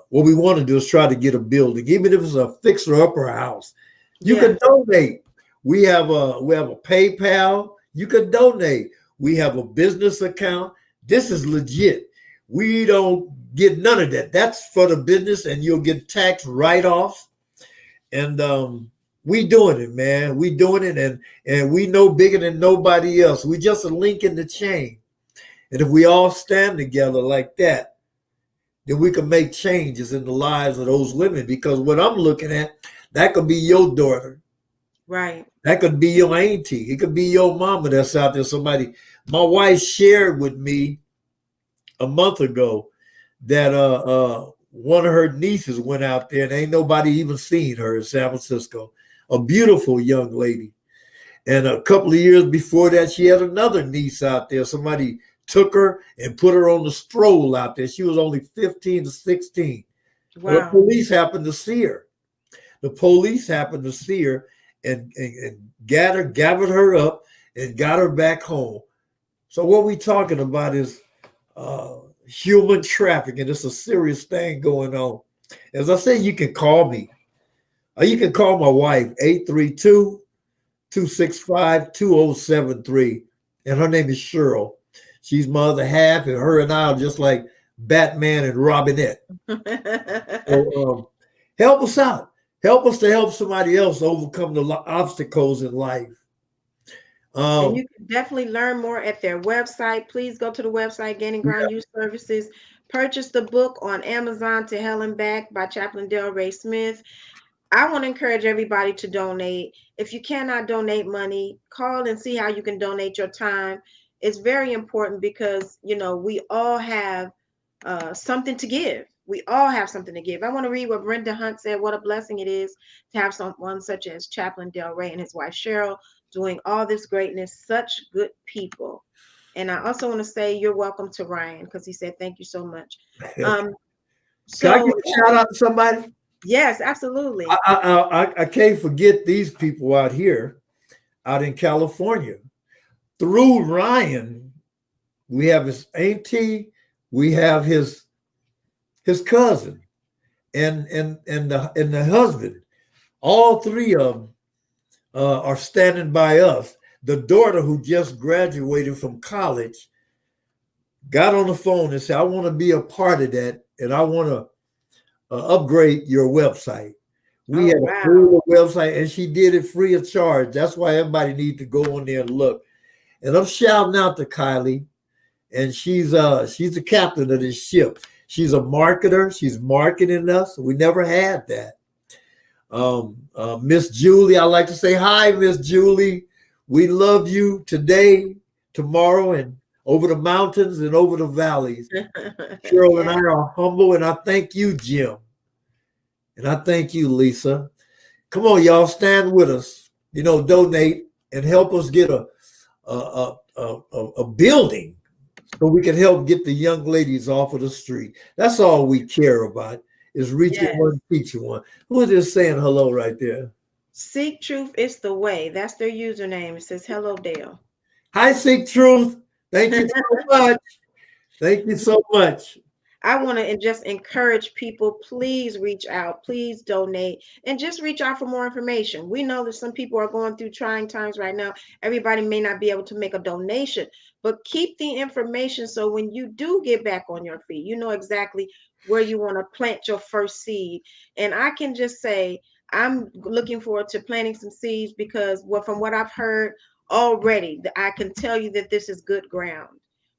Speaker 2: what we want to do is try to get a building, even if it's a fixer upper house. You can
Speaker 1: Yes.
Speaker 2: donate. We have a PayPal. You can donate. We have a business account. This is legit. We don't get none of that. That's for the business, and you'll get tax write-offs. And we doing it, man. We doing it, and we know bigger than nobody else. We just a link in the chain. And if we all stand together like that, then we can make changes in the lives of those women. Because what I'm looking at, that could be your daughter.
Speaker 1: Right.
Speaker 2: That could be your auntie. It could be your mama that's out there. Somebody. My wife shared with me a month ago that one of her nieces went out there and ain't nobody even seen her in San Francisco. A beautiful young lady. And a couple of years before that, she had another niece out there. Somebody took her and put her on the stroll out there. She was only 15 to 16. Well, the
Speaker 1: Wow.
Speaker 2: police happened to see her. The police happened to see her and gathered her up and got her back home. So what we talking about is human trafficking. It's a serious thing going on. As I say, you can call me. Or you can call my wife, 832-265-2073. And her name is Cheryl. She's my other half, and her and I are just like Batman and Robinette. So help us out. Help us to help somebody else overcome the obstacles in life.
Speaker 1: And
Speaker 2: Um,
Speaker 1: you can definitely learn more at their website. Please go to the website, Gaining Ground Youth Services. Purchase the book on Amazon, To Hell and Back by Chaplain Delray Smith. I want to encourage everybody to donate. If you cannot donate money, call and see how you can donate your time. It's very important because, we all have something to give. We all have something to give. I want to read what Brenda Hunt said. What a blessing it is to have someone such as Chaplain Del Rey and his wife Cheryl doing all this greatness, such good people. And I also want to say you're welcome to Ryan because he said thank you so much.
Speaker 2: can
Speaker 1: Um,
Speaker 2: I give
Speaker 1: so
Speaker 2: a shout out to somebody?
Speaker 1: yes,
Speaker 2: I,
Speaker 1: absolutely.
Speaker 2: I, I can't forget these people out here, out in California. Through Ryan, we have his auntie, we have his cousin, and the husband. All three of them are standing by us. The daughter who just graduated from college got on the phone and said, "I want to be a part of that, and I want to upgrade your website." We
Speaker 1: Oh
Speaker 2: had a
Speaker 1: wow.
Speaker 2: full website, and she did it free of charge. That's why everybody needs to go on there and look. And I'm shouting out to Kylie, and she's the captain of this ship. She's a marketer. She's marketing us. We never had that. Miss Julie, I like to say hi, Miss Julie. We love you today, tomorrow, and over the mountains and over the valleys. Cheryl and
Speaker 1: Yeah.
Speaker 2: I are humble, and I thank you, Jim, and I thank you, Lisa. Come on, y'all, stand with us. Donate and help us get a building so we can help get the young ladies off of the street. That's all we care about is reaching
Speaker 1: Yes.
Speaker 2: one, teaching one. Who is this saying hello right there?
Speaker 1: Seek truth is the way. That's their username. It says hello Dale.
Speaker 2: Hi, Seek Truth. Thank you so much. Thank you so much.
Speaker 1: I want to just encourage people, please reach out, please donate, and just reach out for more information. We know that some people are going through trying times right now. Everybody may not be able to make a donation, but keep the information so when you do get back on your feet, you know exactly where you want to plant your first seed. And I can just say, I'm looking forward to planting some seeds because, well, from what I've heard already, I can tell you that this is good ground.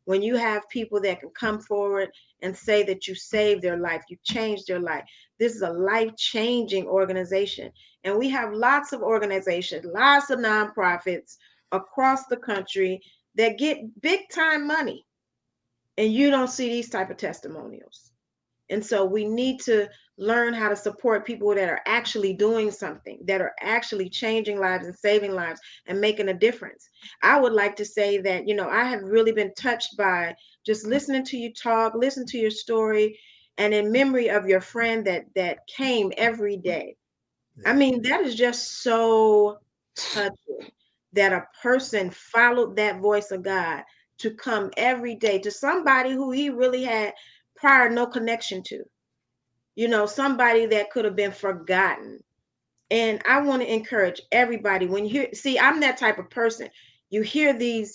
Speaker 1: When you have people that can come forward and say that you saved their life, you changed their life, this is a life changing organization. And we have lots of organizations, lots of nonprofits across the country that get big time money, and you don't see these type of testimonials. And so we need to learn how to support people that are actually doing something, that are actually changing lives and saving lives and making a difference. I would like to say that, I have really been touched by just listening to you talk, listen to your story, and in memory of your friend that came every day. I
Speaker 2: Yeah.
Speaker 1: mean, that is just so touching that a person followed that voice of God to come every day to somebody who he really had prior no connection to, somebody that could have been forgotten. And I want to encourage everybody when you see, I'm that type of person. You hear the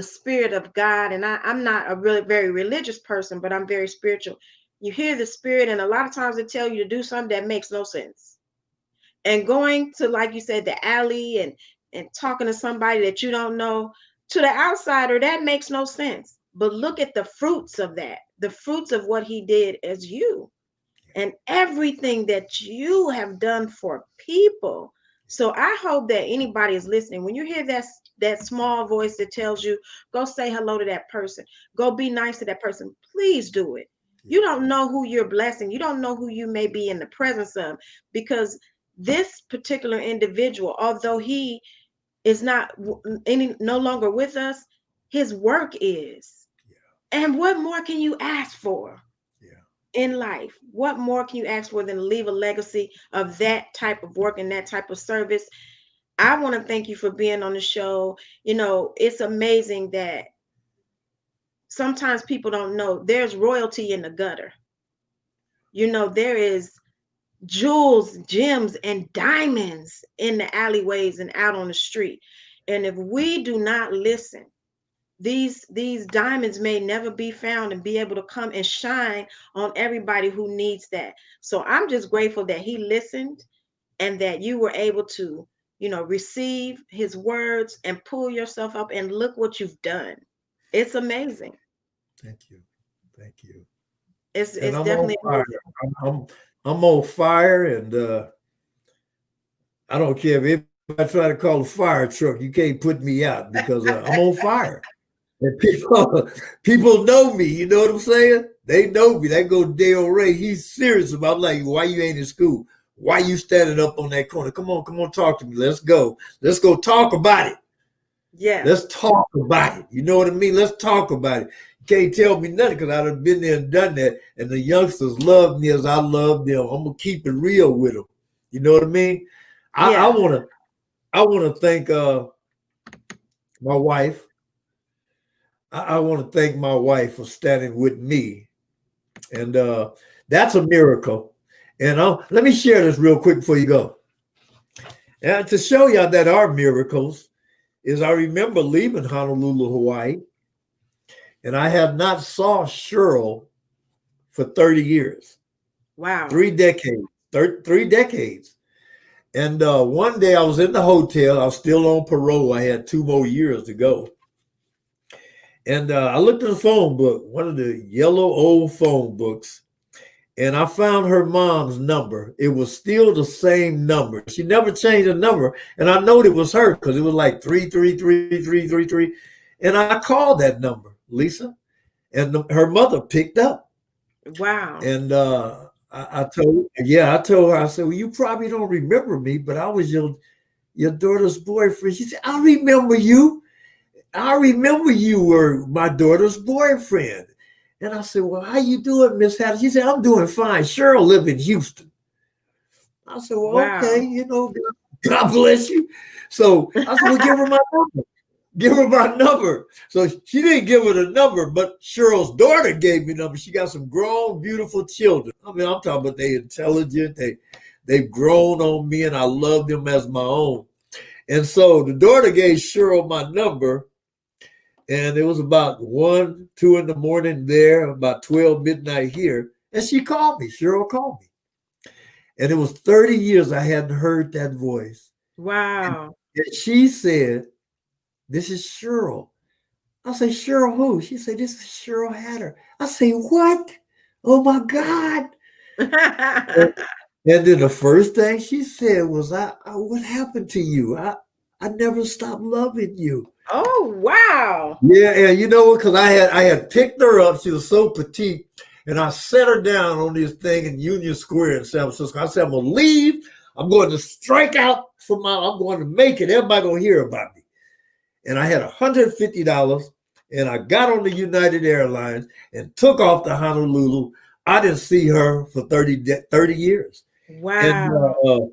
Speaker 1: spirit of God, and I'm not a really very religious person, but I'm very spiritual. You hear the spirit, and a lot of times they tell you to do something that makes no sense, and going to, like you said, the alley and talking to somebody that you don't know, to the outsider that makes no sense, but look at the fruits of that, the fruits of what he did as you and everything that you have done for people. So I hope that anybody is listening. When you hear that small voice that tells you, go say hello to that person, go be nice to that person, please do it.
Speaker 2: Yeah.
Speaker 1: You don't know who you're blessing. You don't know who you may be in the presence of, because this particular individual, although he is not any no longer with us, his work is.
Speaker 2: Yeah.
Speaker 1: And what more can you ask for
Speaker 2: Yeah.
Speaker 1: in life? What more can you ask for than to leave a legacy of that type of work and that type of service? I want to thank you for being on the show. It's amazing that sometimes people don't know there's royalty in the gutter. There is jewels, gems, and diamonds in the alleyways and out on the street. And if we do not listen, these diamonds may never be found and be able to come and shine on everybody who needs that. So I'm just grateful that he listened and that you were able to, receive his words and pull yourself up, and look what you've done. It's amazing.
Speaker 2: Thank you. Thank you.
Speaker 1: it's
Speaker 2: And
Speaker 1: it's
Speaker 2: I'm on
Speaker 1: definitely
Speaker 2: fire.
Speaker 1: amazing.
Speaker 2: I'm on fire, and I don't care if anybody try to call a fire truck. You can't put me out because I'm on fire. And people people know me. You know what I'm saying? They know me. They go Dale Ray. He's serious about. I'm like, why you ain't in school? Why you standing up on that corner? Come on, talk to me. Let's go. Let's go talk about it.
Speaker 1: Yeah,
Speaker 2: Let's talk about it. You know what I mean? Let's talk about it. You can't tell me nothing because I'd have been there and done that. And the youngsters love me as I love them. I'm gonna keep it real with them. You know what I mean? I
Speaker 1: yeah,
Speaker 2: wanna I wanna thank my wife. I want to thank my wife for standing with me, and that's a miracle. And let me share this real quick before you go. And to show y'all that are miracles, is I remember leaving Honolulu, Hawaii, and I have not saw Cheryl for 30 years,
Speaker 1: wow,
Speaker 2: 3 decades, 3 decades. And one day I was in the hotel. I was still on parole. I had 2 more years to go. And I looked at the phone book, one of the yellow old phone books, and I found her mom's number. It was still the same number. She never changed the number. And I know it was her because it was like 3333333. And I called that number, Lisa, and her mother picked up.
Speaker 1: wow,
Speaker 2: And I told her, I said, well, you probably don't remember me, but I was your daughter's boyfriend. She said, I remember you. I remember you were my daughter's boyfriend. And I said, well, how you doing, Miss Hattie? She said, I'm doing fine. Cheryl live in Houston. I said, well, okay,
Speaker 1: wow,
Speaker 2: God bless you. So I said, well, give her my number. Give her my number. So she didn't give her the number, but Cheryl's daughter gave me the number. She got some grown, beautiful children. I mean, I'm talking about they intelligent. They've grown on me, and I love them as my own. And so the daughter gave Cheryl my number. And it was about 1, 2 in the morning there, about 12 midnight here. And she called me. Cheryl called me. And it was 30 years I hadn't heard that voice. And,
Speaker 1: Wow.
Speaker 2: and she said, "This is Cheryl." I say, "Cheryl who?" She said, "This is Cheryl Hatter." I say, "What? Oh my God." And then the first thing she said was, "What happened to you? I never stopped loving you."
Speaker 1: Oh, wow.
Speaker 2: Yeah, and you know what? Because I had picked her up. She was so petite, and I set her down on this thing in Union Square in San Francisco. I said, "I'm gonna leave. I'm going to strike out for my. I'm going to make it. Everybody gonna hear about me." And I had $150, and I got on the United Airlines and took off to Honolulu. I didn't see her for 30 years. And
Speaker 1: Wow.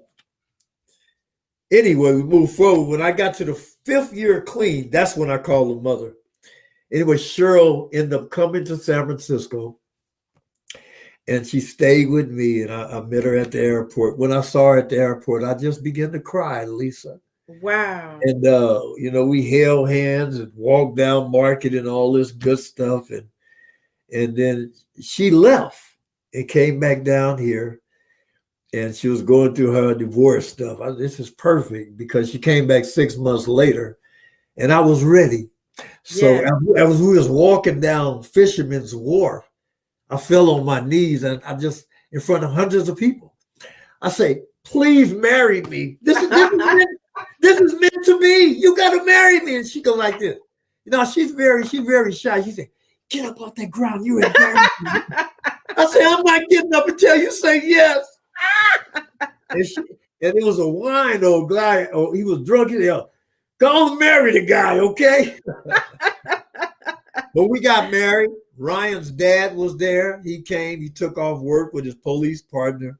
Speaker 2: anyway, we moved forward. When I got to the fifth year clean, that's when I called her mother. Anyway, Cheryl ended up coming to San Francisco, and she stayed with me. And I met her at the airport. When I saw her at the airport, I just began to cry, Lisa.
Speaker 1: Wow.
Speaker 2: And we held hands and walked down Market and all this good stuff. And then she left and came back down here, and she was going through her divorce stuff. This is perfect because she came back 6 months later, and I was ready. So
Speaker 1: Yes.
Speaker 2: as we was walking down Fisherman's Wharf, I fell on my knees, and I just in front of hundreds of people. I say, "Please marry me. This is meant to be. You gotta marry me." And she go like this. She's very shy. She said, "Get up off that ground. You embarrassing me." I said, "I'm not getting up until you say yes." And, she, and it was a wine old guy. Oh, he was drunk as hell. "Go and marry the guy, okay?" But we got married. Ryan's dad was there. He came. He took off work with his police partner.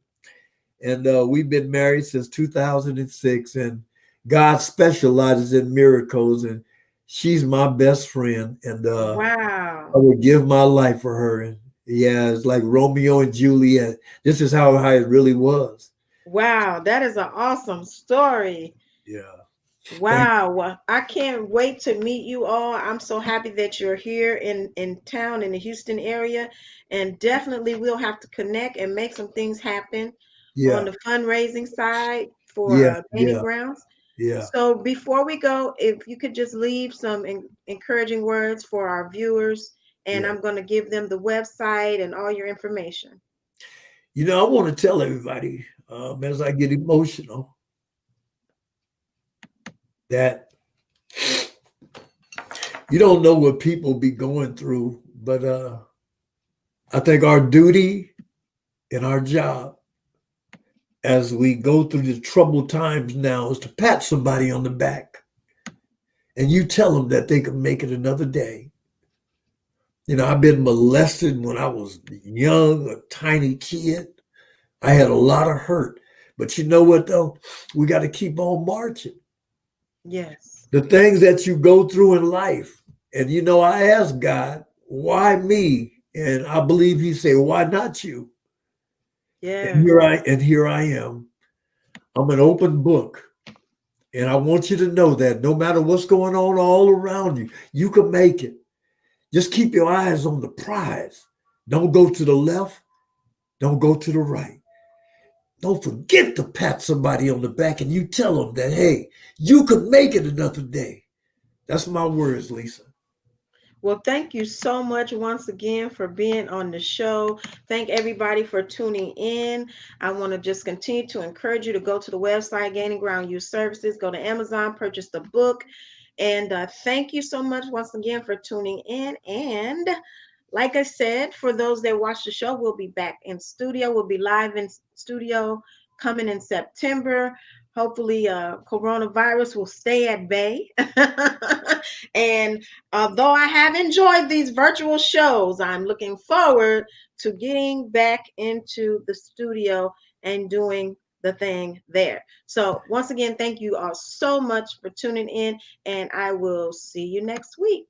Speaker 2: And we've been married since 2006. And God specializes in miracles. And she's my best friend. And I
Speaker 1: Wow.
Speaker 2: would give my life for her. And yeah, it's like Romeo and Juliet. This is how it really was.
Speaker 1: Wow. That is an awesome story.
Speaker 2: Yeah. Thank
Speaker 1: Wow. Well, I can't wait to meet you all. I'm so happy that you're here in town in the Houston area. And definitely we'll have to connect and make some things happen on
Speaker 2: Yeah.
Speaker 1: the fundraising side for
Speaker 2: Yeah.
Speaker 1: gaining
Speaker 2: Yeah.
Speaker 1: grounds.
Speaker 2: Yeah.
Speaker 1: So before we go, if you could just leave some encouraging words for our viewers, and
Speaker 2: Yeah.
Speaker 1: I'm going to give them the website and all your information.
Speaker 2: I want to tell everybody as I get emotional that you don't know what people be going through, but I think our duty and our job as we go through the troubled times now is to pat somebody on the back and you tell them that they can make it another day. I've been molested when I was young, a tiny kid. I had a lot of hurt. But you know what, though? We got to keep on marching.
Speaker 1: Yes.
Speaker 2: The things that you go through in life. And I asked God, why me? And I believe he said, why not you? And
Speaker 1: Yes.
Speaker 2: here I am. I'm an open book. And I want you to know that no matter what's going on all around you, you can make it. Just keep your eyes on the prize. Don't go to the left. Don't go to the right. Don't forget to pat somebody on the back and you tell them that, hey, you could make it another day. That's my words, Lisa.
Speaker 1: Well, thank you so much once again for being on the show. Thank everybody for tuning in. I want to just continue to encourage you to go to the website, Gaining Ground Youth Services, go to Amazon, purchase the book. And thank you so much once again for tuning in. And like I said, for those that watch the show, we'll be back in studio. We'll be live in studio coming in September. Hopefully, coronavirus will stay at bay. And although I have enjoyed these virtual shows, I'm looking forward to getting back into the studio and doing the thing there. So, once again, thank you all so much for tuning in, and I will see you next week.